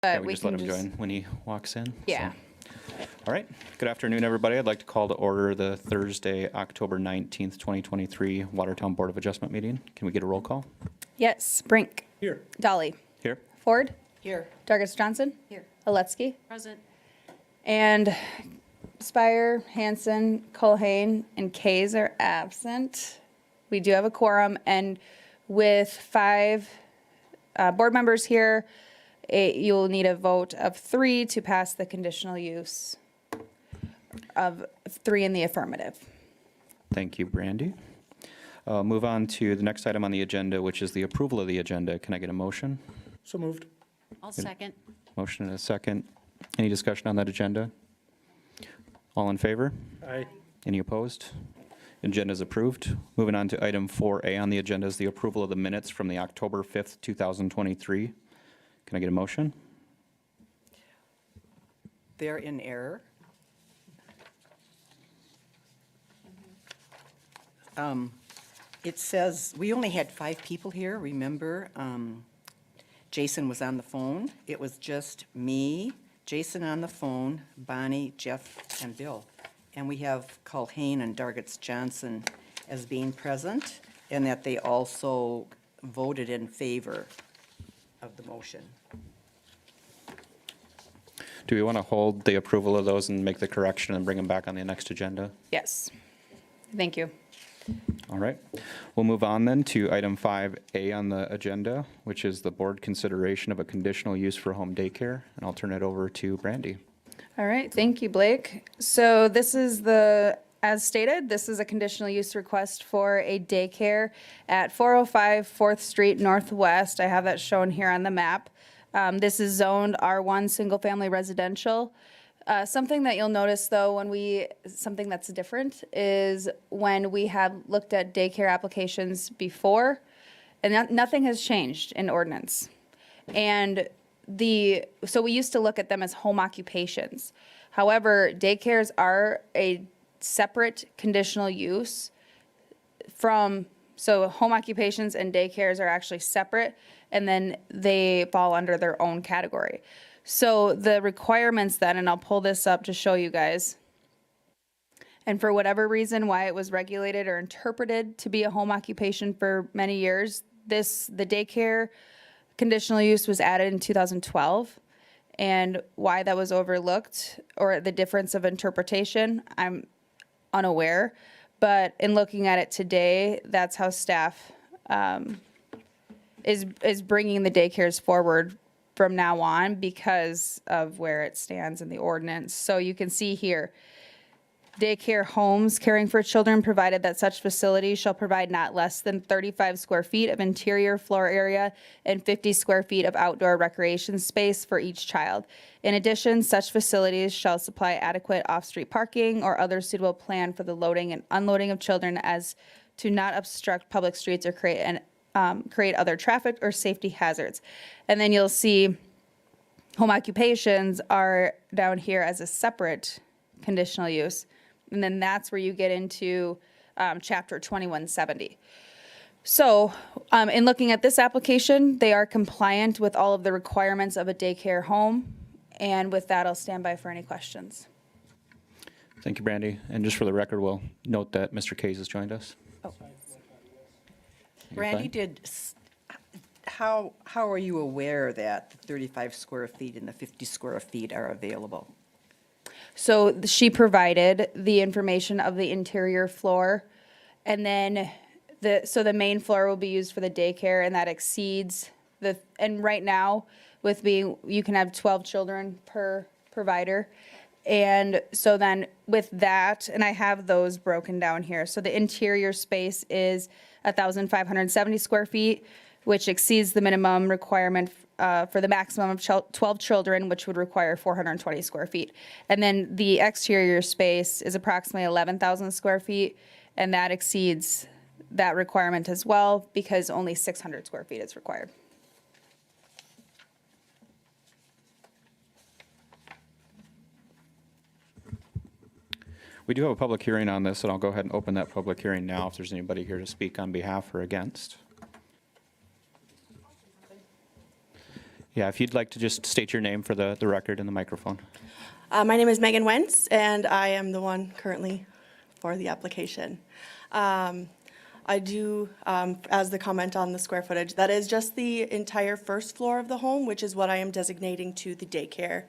Yeah, we we just let can him just- join when he walks in. Yeah. So. All right. Good afternoon, everybody. I'd like to call to order the Thursday, October 19th, 2023 Watertown Board of Adjustment meeting. Can we get a roll call? Yes, Brink. Here. Dolly. Here. Ford. Here. Dargis Johnson. Here. Aletsky. Present. And Spire, Hanson, Colhane, and Kays are absent. We do have a quorum, and with 5 board members here, you'll need a vote of 3 to pass the conditional use of 3 in the affirmative. Thank you, Brandy. Move on to the next item on the agenda, which is the approval of the agenda. Can I get a motion? So moved. I'll second. Motion and a second. Any discussion on that agenda? All in favor? Aye. Any opposed? Agenda is approved. Moving on to item 4A on the agenda is the approval of the minutes from the October 5th, 2023. Can I get a motion? They're in error. It says, we only had 5 people here, remember? Jason was on the phone. It was just me, Jason on the phone, Bonnie, Jeff, and Bill. And we have Culhane and Dargis Johnson as being present, and that they also voted in favor of the motion. Do we want to hold the approval of those and make the correction and bring them back on the next agenda? Yes. Thank you. All right. We'll move on then to item 5A on the agenda, which is the board consideration of a conditional use for home daycare. And I'll turn it over to Brandy. All right, thank you, Blake. So this is as stated, this is a conditional use request for a daycare at 405 4th Street Northwest. I have that shown here on the map. This is zoned R1 Single Family Residential. Something that you'll notice though, something that's different is when we have looked at daycare applications before, and nothing has changed in ordinance. And so we used to look at them as home occupations. However, daycares are a separate conditional use so home occupations and daycares are actually separate, and then they fall under their own category. So the requirements then, and I'll pull this up to show you guys, and for whatever reason why it was regulated or interpreted to be a home occupation for many years, the daycare conditional use was added in 2012, and why that was overlooked or the difference of interpretation, I'm unaware. But in looking at it today, that's how staff is bringing the daycares forward from now on because of where it stands in the ordinance. So you can see here, daycare homes caring for children, provided that such facilities shall provide not less than 35 square feet of interior floor area and 50 square feet of outdoor recreation space for each child. In addition, such facilities shall supply adequate off-street parking or other suitable plan for the loading and unloading of children as to not obstruct public streets or create other traffic or safety hazards. And then you'll see home occupations are down here as a separate conditional use. And then that's where you get into chapter 2170. So in looking at this application, they are compliant with all of the requirements of a daycare home. And with that, I'll stand by for any questions. Thank you, Brandy. And just for the record, we'll note that Mr. Kays has joined us. Oh. You're Brandy, fine? how are you aware that the 35 square feet and the 50 square feet are available? So she provided the information of the interior floor, and then the main floor will be used for the daycare, and that exceeds and right now you can have 12 children per provider. And so then with that, and I have those broken down here. So the interior space is 1,570 square feet, which exceeds the minimum requirement for the maximum of 12 children, which would require 420 square feet. And then the exterior space is approximately 11,000 square feet, and that exceeds that requirement as well because only 600 square feet is required. We do have a public hearing on this, and I'll go ahead and open that public hearing now if there's anybody here to speak on behalf or against. Yeah, if you'd like to just state your name for the record and the microphone. My name is Megan Wentz, and I am the one currently for the application. I do, as the comment on the square footage, that is just the entire first floor of the home, which is what I am designating to the daycare.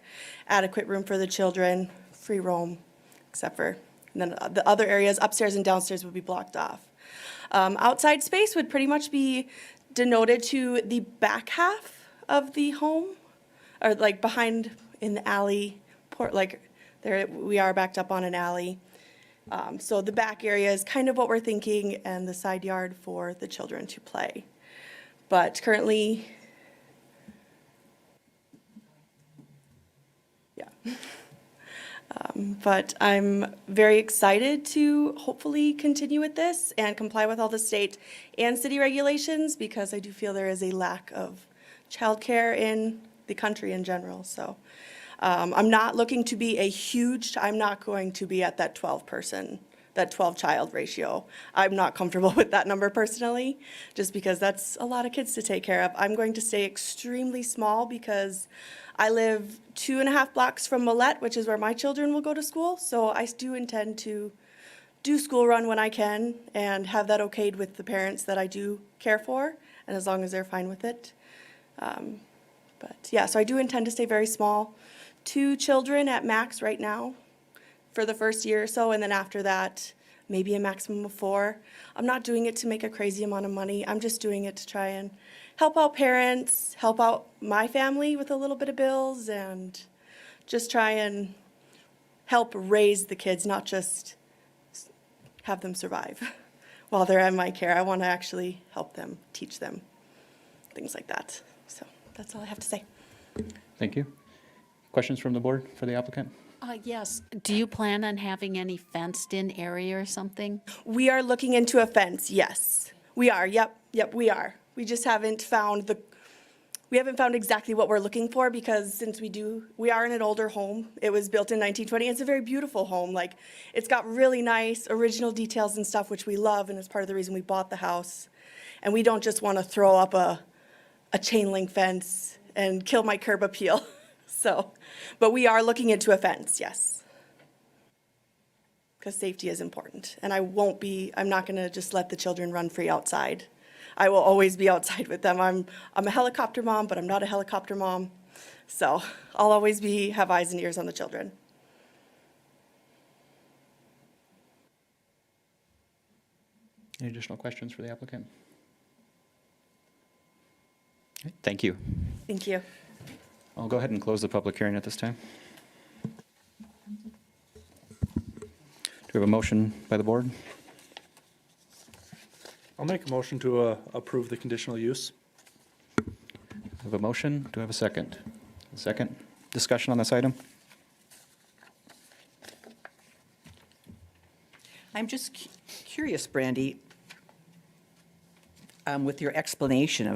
Adequate room for the children, free roam, except for, and then the other areas upstairs and downstairs would be blocked off. Outside space would pretty much be denoted to the back half of the home, or like behind in the alley, like there, we are backed up on an alley. So the back area is kind of what we're thinking, and the side yard for the children to play. But currently, yeah. But I'm very excited to hopefully continue with this and comply with all the state and city regulations, because I do feel there is a lack of childcare in the country in general, so. I'm not looking to be I'm not going to be at that 12-child ratio. I'm not comfortable with that number personally, just because that's a lot of kids to take care of. I'm going to stay extremely small because I live 2.5 blocks from Millette, which is where my children will go to school. So I do intend to do school run when I can and have that okayed with the parents that I do care for, and as long as they're fine with it. But yeah, so I do intend to stay very small. 2 children at max right now for the first year or so, and then after that, maybe a maximum of 4. I'm not doing it to make a crazy amount of money. I'm just doing it to try and help out parents, help out my family with a little bit of bills, and just try and help raise the kids, not just have them survive while they're in my care. I want to actually help them, teach them, things like that. So that's all I have to say. Thank you. Questions from the board for the applicant? Yes. Do you plan on having any fenced-in area or something? We are looking into a fence, yes. We are, yep, we are. We just haven't found exactly what we're looking for, because since we are in an older home. It was built in 1920. It's a very beautiful home. Like, it's got really nice original details and stuff, which we love, and it's part of the reason we bought the house. And we don't just want to throw up a chain link fence and kill my curb appeal. So, but we are looking into a fence, yes. Because safety is important. And I'm not going to just let the children run free outside. I will always be outside with them. I'm a helicopter mom, but I'm not a helicopter mom. So I'll always have eyes and ears on the children. Any additional questions for the applicant? Okay, thank you. Thank you. I'll go ahead and close the public hearing at this time. Do we have a motion by the board? I'll make a motion to approve the conditional use. I have a motion. Do I have a second? A second. Discussion on this item? I'm just curious, Brandy, with your explanation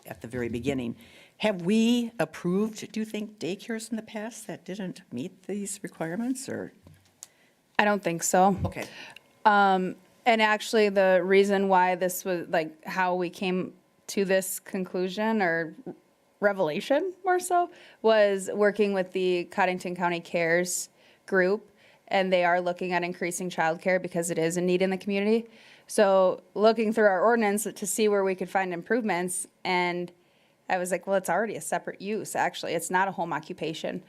at the very beginning, have we approved, do you think, daycares in the past that didn't meet these requirements, or? I don't think so. Okay. And actually, the reason why this was, like, how we came to this conclusion or revelation more so, was working with the Cottington County Cares group, and they are looking at increasing childcare because it is a need in the community. So looking through our ordinance to see where we could find improvements, and I was like, well, it's already a separate use, actually. It's not a home occupation.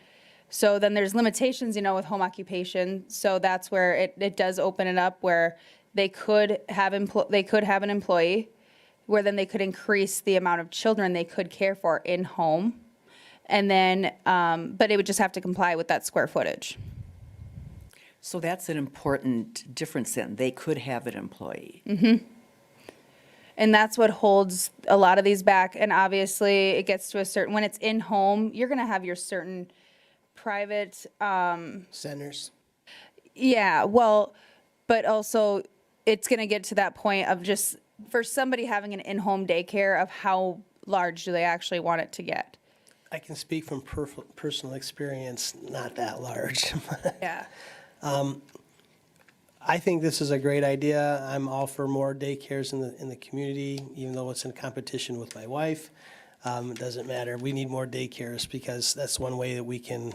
So then there's limitations, with home occupation. So that's where it does open it up, where they could have an employee, where then they could increase the amount of children they could care for in home. And then, but it would just have to comply with that square footage. So that's an important difference then. They could have an employee. Mm-hmm. And that's what holds a lot of these back. And obviously, it gets to a certain, when it's in home, you're going to have your certain private, Centers. yeah, well, but also it's going to get to that point of just, for somebody having an in-home daycare, of how large do they actually want it to get? I can speak from personal experience, not that large. Yeah. I think this is a great idea. I'm all for more daycares in the community, even though it's in competition with my wife. It doesn't matter. We need more daycares because that's one way that we can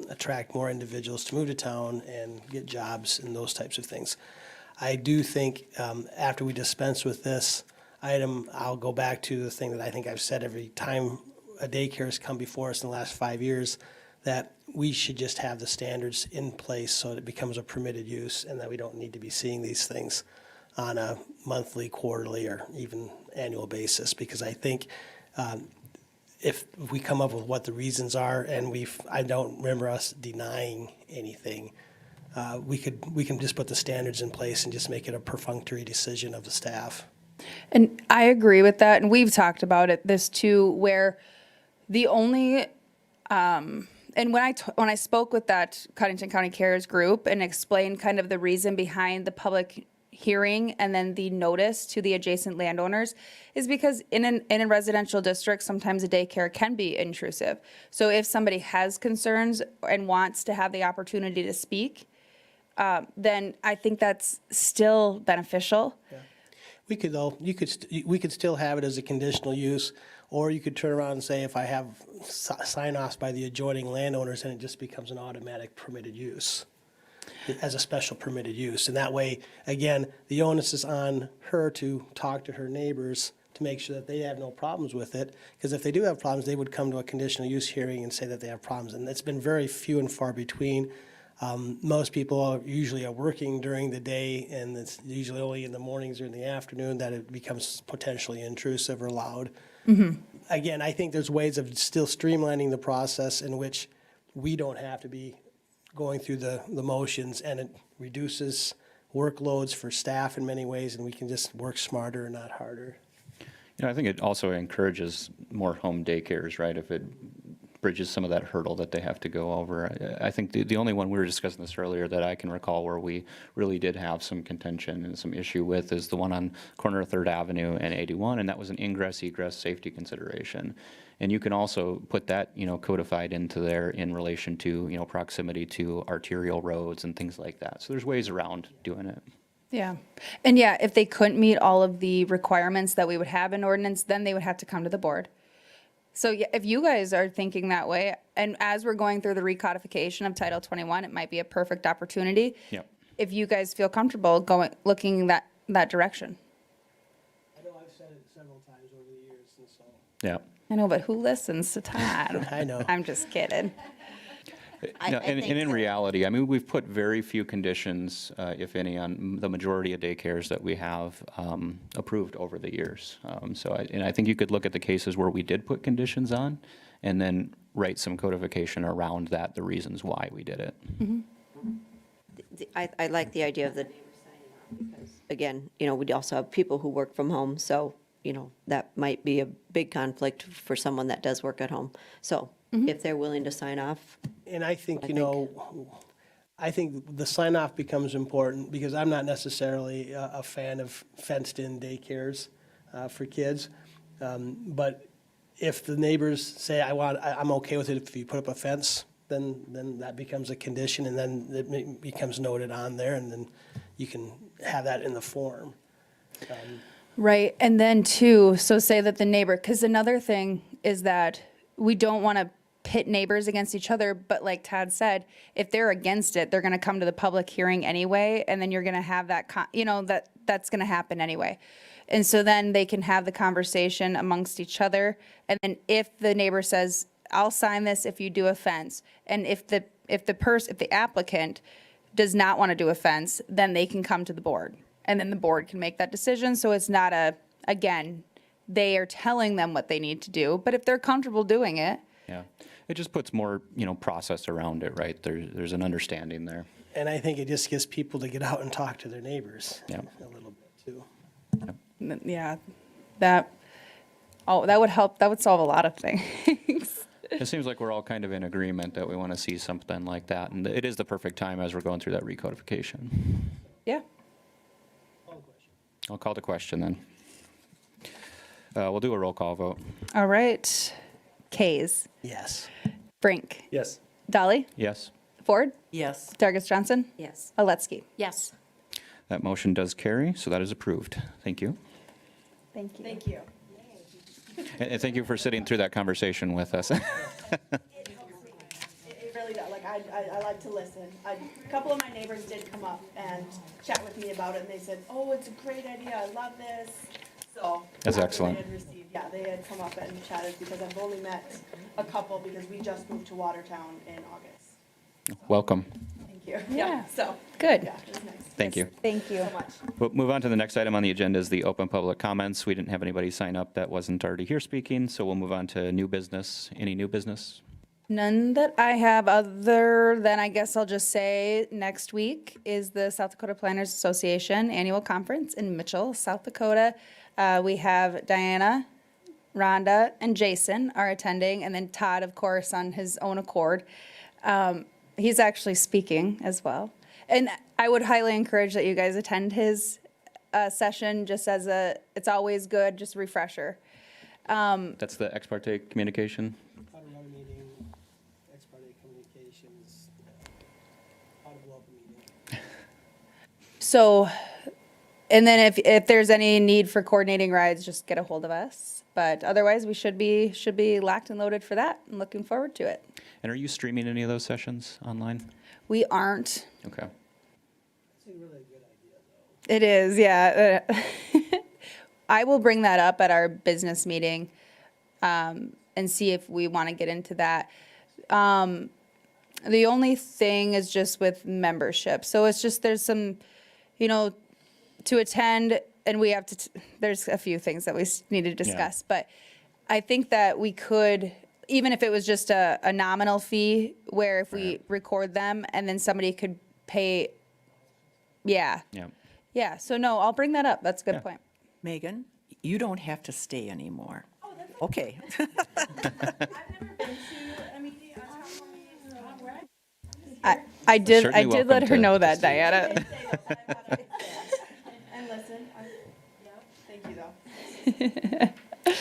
attract more individuals to move to town and get jobs and those types of things. I do think after we dispense with this item, I'll go back to the thing that I think I've said every time a daycare has come before us in the last 5 years, that we should just have the standards in place so that it becomes a permitted use and that we don't need to be seeing these things on a monthly, quarterly, or even annual basis. Because I think if we come up with what the reasons are, and I don't remember us denying anything, we can just put the standards in place and just make it a perfunctory decision of the staff. And I agree with that, and we've talked about this too, where the only, and when I spoke with that Cottington County Cares group and explained kind of the reason behind the public hearing and then the notice to the adjacent landowners, is because in a residential district, sometimes a daycare can be intrusive. So if somebody has concerns and wants to have the opportunity to speak, then I think that's still beneficial. We could, though, we could still have it as a conditional use, or you could turn around and say, if I have sign-offs by the adjoining landowners, then it just becomes an automatic permitted use, as a special permitted use. And that way, again, the onus is on her to talk to her neighbors to make sure that they have no problems with it. Because if they do have problems, they would come to a conditional use hearing and say that they have problems. And it's been very few and far between. Most people usually are working during the day, and it's usually only in the mornings or in the afternoon that it becomes potentially intrusive or loud. Again, I think there's ways of still streamlining the process in which we don't have to be going through the motions, and it reduces workloads for staff in many ways, and we can just work smarter and not harder. I think it also encourages more home daycares, right? If it bridges some of that hurdle that they have to go over. I think the only one, we were discussing this earlier, that I can recall where we really did have some contention and some issue with is the one on corner of 3rd Avenue and 81, and that was an ingress-egress safety consideration. And you can also put that, codified into there in relation to, proximity to arterial roads and things like that. So there's ways around doing it. Yeah. And yeah, if they couldn't meet all of the requirements that we would have in ordinance, then they would have to come to the board. So yeah, if you guys are thinking that way, and as we're going through the recodification of Title 21, it might be a perfect opportunity. Yep. If you guys feel comfortable looking that direction. I know I've said it several times over the years, and so. Yeah. I know, but who listens to Todd? I know. I'm just kidding. And in reality, I mean, we've put very few conditions, if any, on the majority of daycares that we have approved over the years. And I think you could look at the cases where we did put conditions on and then write some codification around that, the reasons why we did it. I like the idea of the neighbors signing off because, again, we'd also have people who work from home, so, that might be a big conflict for someone that does work at home. So if they're willing to sign off, And I think, I think the sign-off becomes important because I'm not necessarily a fan of fenced-in daycares for kids. But if the neighbors say, I'm okay with it if you put up a fence, then that becomes a condition, and then it becomes noted on there, and then you can have that in the form. Right. And then too, so say that the neighbor, because another thing is that we don't want to pit neighbors against each other, but like Todd said, if they're against it, they're going to come to the public hearing anyway, and then you're going to have that, that's going to happen anyway. And so then they can have the conversation amongst each other, and then if the neighbor says, I'll sign this if you do a fence, and if the applicant does not want to do a fence, then they can come to the board, and then the board can make that decision. So it's not again, they are telling them what they need to do, but if they're comfortable doing it. Yeah. It just puts more, process around it, right? There's an understanding there. And I think it just gets people to get out and talk to their neighbors Yeah. a little bit, too. Yeah, that would help. That would solve a lot of things. It seems like we're all kind of in agreement that we want to see something like that, and it is the perfect time as we're going through that recodification. Yeah. I'll call the question then. We'll do a roll call vote. All right. Kays, Yes. Brink, Yes. Dolly, Yes, Ford, Yes. Dargis Johnson, yes. Aletsky. Yes. that motion does carry, so that is approved. Thank you. Thank you. Thank you. And thank you for sitting through that conversation with us. It really does, like, I like to listen. A couple of my neighbors did come up and chat with me about it, and they said, oh, it's a great idea, I love this, so. That's after they excellent. had received- Yeah, they had come up and chatted, because I've only met a couple, because we just moved to Watertown in August. Welcome. Thank you. Yeah. So. Good. Yeah, it was nice. Thank you. Thank you. So much. We'll move on to the next item on the agenda is the open public comments. We didn't have anybody sign up that wasn't already here speaking, so we'll move on to new business. Any new business? None that I have, other than I guess I'll just say next week is the South Dakota Planners Association Annual Conference in Mitchell, South Dakota. We have Diana, Rhonda, and Jason are attending, and then Todd, of course, on his own accord. He's actually speaking as well. And I would highly encourage that you guys attend his session, just as it's always good, just a refresher. That's the ex parte communication. How to run a meeting, ex parte communications, how to blow up a meeting. So, and then if there's any need for coordinating rides, just get a hold of us. But otherwise, we should be locked and loaded for that. I'm looking forward to it. And are you streaming any of those sessions online? We aren't. Okay. It's a really good idea, though. It is, yeah. I will bring that up at our business meeting and see if we want to get into that. The only thing is just with membership. So it's just there's some, to attend, and we have to, there's a few things that we need to discuss. But I think that we could, even if it was just a nominal fee, where if we record them and then somebody could pay, yeah. Yeah. Yeah, so no, I'll bring that up. That's a good Yeah. point. Megan, you don't have to stay anymore. Okay. I did Certainly let welcome her to- know to that, stay. Diana. And listen, thank you,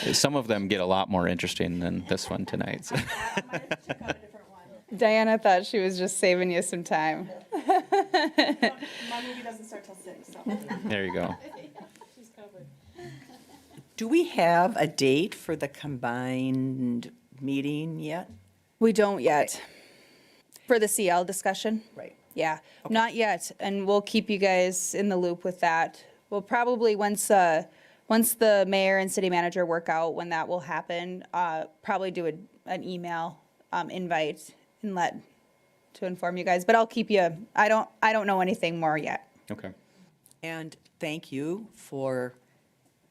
though. Some of them get a lot more interesting than this one tonight. so. I might have to check out a different one. Diana thought she was just saving you some time. My movie doesn't start till 6, so. There you go. Do we have a date for the combined meeting yet? We don't yet. For the CL discussion? Right. Yeah, not yet, and we'll keep you guys in the loop with that. We'll probably, once the mayor and city manager work out when that will happen, probably do an email invite and to inform you guys, but I'll keep you, I don't know anything more yet. Okay. And thank you for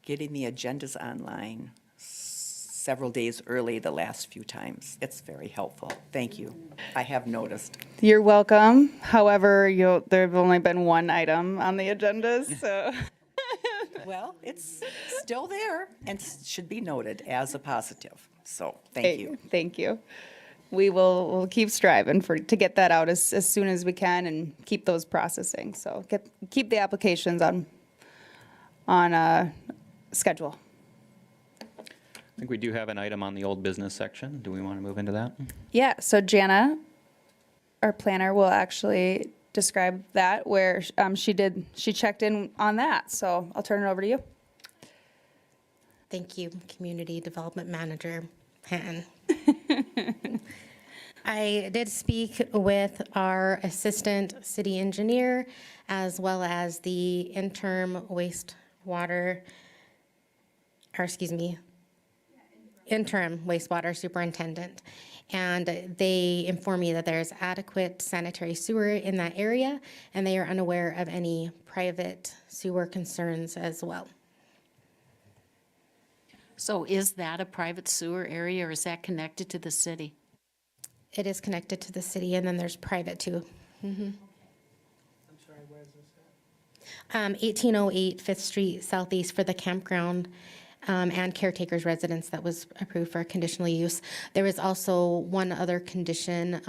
getting the agendas online several days early the last few times. It's very helpful. Thank you. I have noticed. You're welcome. However, there've only been one item on the agendas, so. Well, it's still there and should be noted as a positive. So, thank you. Thank you. We'll keep striving to get that out as soon as we can and keep those processing. So keep the applications on schedule. I think we do have an item on the old business section. Do we want to move into that? Yeah, so Jana, our planner, will actually describe that where she checked in on that. So I'll turn it over to you. Thank you, Community Development Manager Hatton. I did speak with our Assistant City Engineer as well as the interim interim wastewater superintendent. And they informed me that there's adequate sanitary sewer in that area, and they are unaware of any private sewer concerns as well. So is that a private sewer area, or is that connected to the city? It is connected to the city, and then there's private too. I'm sorry, where is this at? 1808 Fifth Street Southeast for the campground and caretaker's residence that was approved for conditional use. There was also one other condition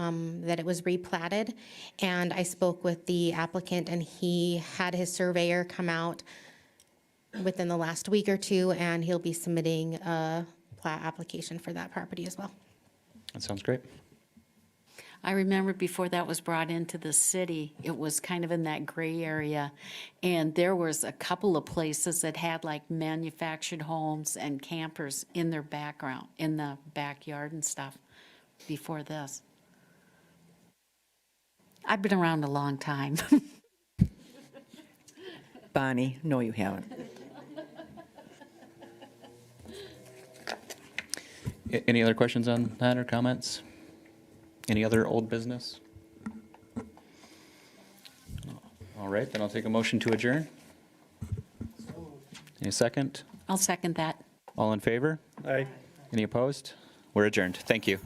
that it was replatted, and I spoke with the applicant, and he had his surveyor come out within the last week or two, and he'll be submitting a plat application for that property as well. That sounds great. I remember before that was brought into the city, it was kind of in that gray area. And there was a couple of places that had like manufactured homes and campers in their background, in the backyard and stuff before this. I've been around a long time. Bonnie, no, you haven't. Any other questions on that or comments? Any other old business? All right, then I'll take a motion to adjourn. Any second? I'll second that. All in favor? Aye. Any opposed? We're adjourned. Thank you.